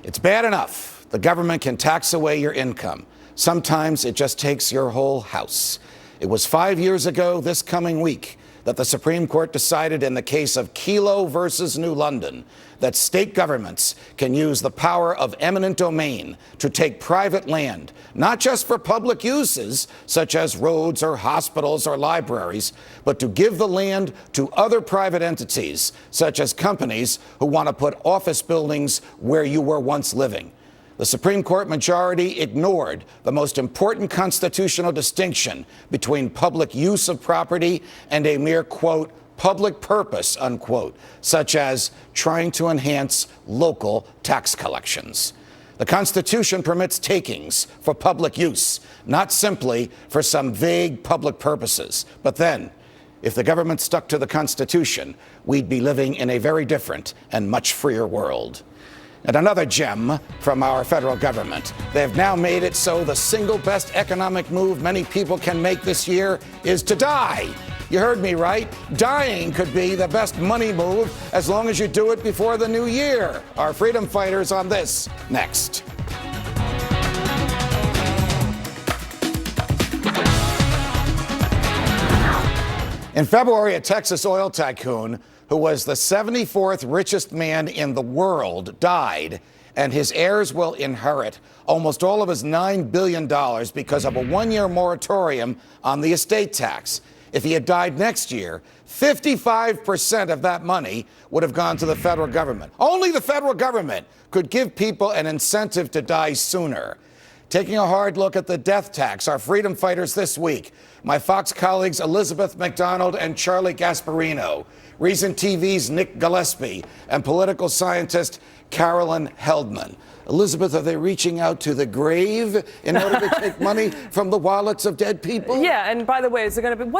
It's bad enough the government can tax away your income. Sometimes it just takes your whole house. It was 5 years ago this coming week that the Supreme Court decided in the case of Kelo versus New London that state governments can use the power of eminent domain to take private land, not just for public uses, such as roads or hospitals or libraries, but to give the land to other private entities, such as companies who want to put office buildings where you were once living. The Supreme Court majority ignored the most important constitutional distinction between public use of property and a mere, quote, public purpose, unquote, such as trying to enhance local tax collections. The Constitution permits takings for public use, not simply for some vague public purposes. But then, if the government stuck to the Constitution, we'd be living in a very different and much freer world. And another gem from our federal government. They've now made it so the single best economic move many people can make this year is to die. You heard me right. Dying could be the best money move as long as you do it before the new year. Our freedom fighters on this next. In February, a Texas oil tycoon who was the 74th richest man in the world died, and his heirs will inherit almost all of his $9 billion because of a one-year moratorium on the estate tax. If he had died next year, 55% of that money would have gone to the federal government. Only the federal government could give people an incentive to die sooner. Taking a hard look at the death tax, our freedom fighters this week, my Fox colleagues Elizabeth McDonald and Charlie Gasparino, Reason TV's Nick Gillespie, and political scientist Carolyn Heldman. Elizabeth, are they reaching out to the grave in order to take money from the wallets of dead people? Yeah, and by the way, is it going to be,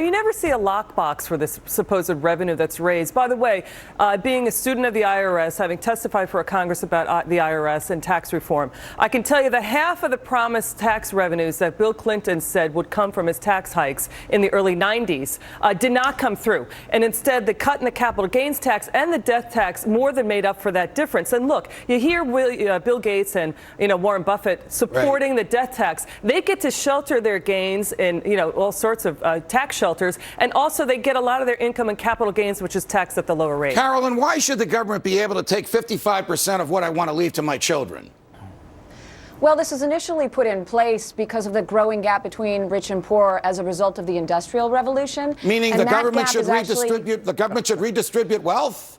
you never see a lockbox for this supposed revenue that's raised. By the way, being a student of the IRS, having testified for Congress about the IRS and tax reform, I can tell you that half of the promised tax revenues that Bill Clinton said would come from his tax hikes in the early 90s did not come through. And instead, the cut in the capital gains tax and the death tax more than made up for that difference. And look, you hear Bill Gates and Warren Buffett supporting the death tax. They get to shelter their gains in all sorts of tax shelters, and also they get a lot of their income in capital gains, which is taxed at the lower rate. Carolyn, why should the government be able to take 55% of what I want to leave to my children? Well, this was initially put in place because of the growing gap between rich and poor as a result of the Industrial Revolution. Meaning the government should redistribute wealth?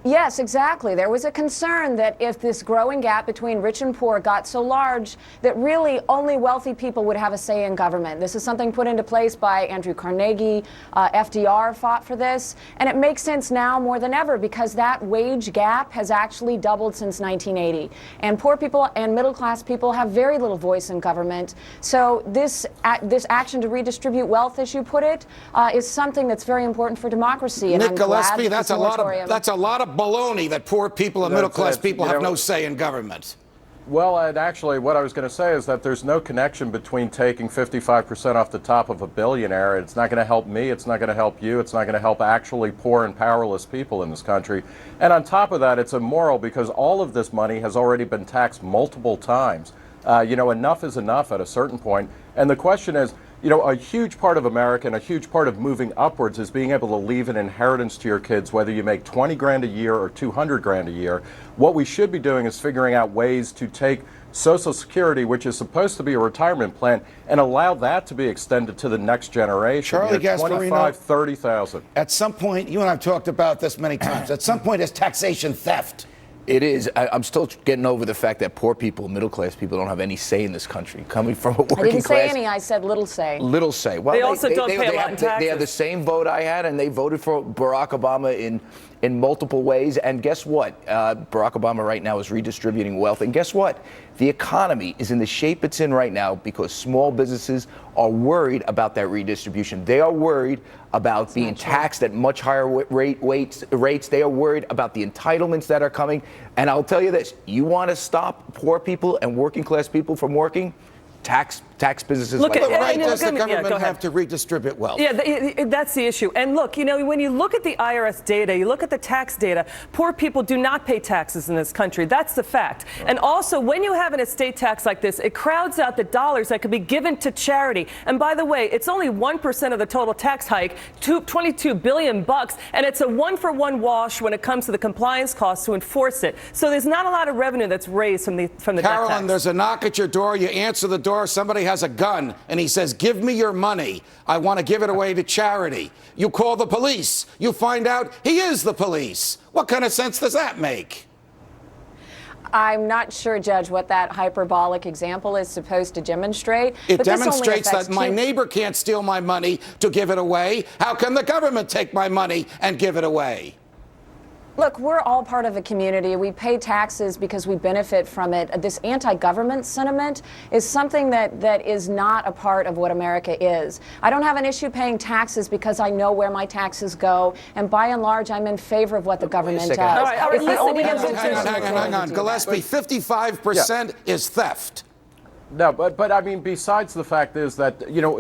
Yes, exactly. There was a concern that if this growing gap between rich and poor got so large that really only wealthy people would have a say in government. This is something put into place by Andrew Carnegie. FDR fought for this. And it makes sense now more than ever because that wage gap has actually doubled since 1980. And poor people and middle class people have very little voice in government. So this action to redistribute wealth, as you put it, is something that's very important for democracy. And Nick Gillespie, that's a lot of baloney that poor people and middle-class people have no say in government. Well, actually, what I was going to say is that there's no connection between taking 55% off the top of a billionaire. It's not going to help me. It's not going to help you. It's not going to help actually poor and powerless people in this country. And on top of that, it's immoral because all of this money has already been taxed multiple times. Enough is enough at a certain point. And the question is, a huge part of America and a huge part of moving upwards is being able to leave an inheritance to your kids, whether you make 20 grand a year or 200 grand a year. What we should be doing is figuring out ways to take Social Security, which is supposed to be a retirement plan, and allow that to be extended to the next generation. Charlie Gasparino, 25, 30,000. At some point, you and I have talked about this many times, at some point it's taxation theft. It is. I'm still getting over the fact that poor people, middle-class people don't have any say in this country. Coming from a working class. I didn't say any. I said little say. Little say. Well, they also don't pay a lot in taxes. They have the same vote I had, and they voted for Barack Obama in multiple ways. And guess what? Barack Obama right now is redistributing wealth. And guess what? The economy is in the shape it's in right now because small businesses are worried about that redistribution. They are worried about being taxed at much higher rates. They are worried about the entitlements that are coming. And I'll tell you this, you want to stop poor people and working class people from working? Tax tax businesses Look like at- But right and does the look, yeah, government go ahead. have to redistribute wealth? Yeah, that's the issue. And look, when you look at the IRS data, you look at the tax data, poor people do not pay taxes in this country. That's the fact. And also, when you have an estate tax like this, it crowds out the dollars that could be given to charity. And by the way, it's only 1% of the total tax hike, $22 billion, and it's a one-for-one wash when it comes to the compliance costs to enforce it. So there's not a lot of revenue that's raised from the debt Carolyn, tax. there's a knock at your door. You answer the door. Somebody has a gun, and he says, "Give me your money. I want to give it away to charity." You call the police. You find out he is the police. What kind of sense does that make? I'm not sure, Judge, what that hyperbolic example is supposed to demonstrate. It but this only demonstrates affects that my neighbor can't steal my money to give it away. How can the government take my money and give it away? Look, we're all part of a community. We pay taxes because we benefit from it. This anti-government sentiment is something that is not a part of what America is. I don't have an issue paying taxes because I know where my taxes go, and by and large, I'm in favor of what the government does. second. All right, It's the listen, only hang on, institution Hang that's on. able to do that. Gillespie, 55% is theft. No, but I mean, besides the fact is that,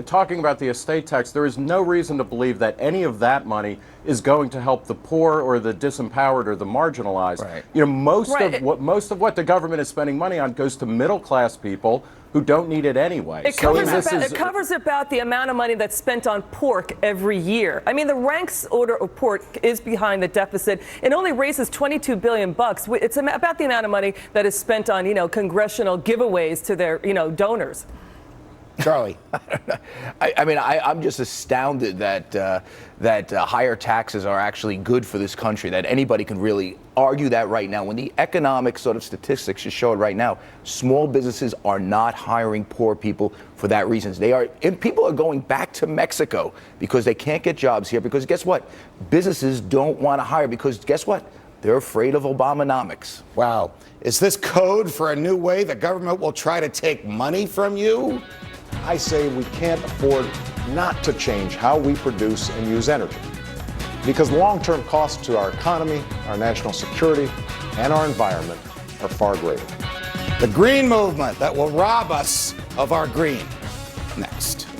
talking about the estate tax, there is no reason to believe that any of that money is going to help the poor or the disempowered or the marginalized. Right. Most of what the government is spending money on goes to middle class people who don't need it anyway. It covers about the amount of money that's spent on pork every year. I mean, the ranks order of pork is behind the deficit. It only raises $22 billion. It's about the amount of money that is spent on, congressional giveaways to their, donors. Charlie. I'm just astounded that higher taxes are actually good for this country, that anybody can really argue that right now. When the economic sort of statistics just show it right now, small businesses are not hiring poor people for that reason. And people are going back to Mexico because they can't get jobs here, because guess what? Businesses don't want to hire because guess what? They're afraid of Obamonomics. Wow. Is this code for a new way the government will try to take money from you? I say we can't afford not to change how we produce and use energy, because long-term costs to our economy, our national security, and our environment are far greater. The green movement that will rob us of our green. Next.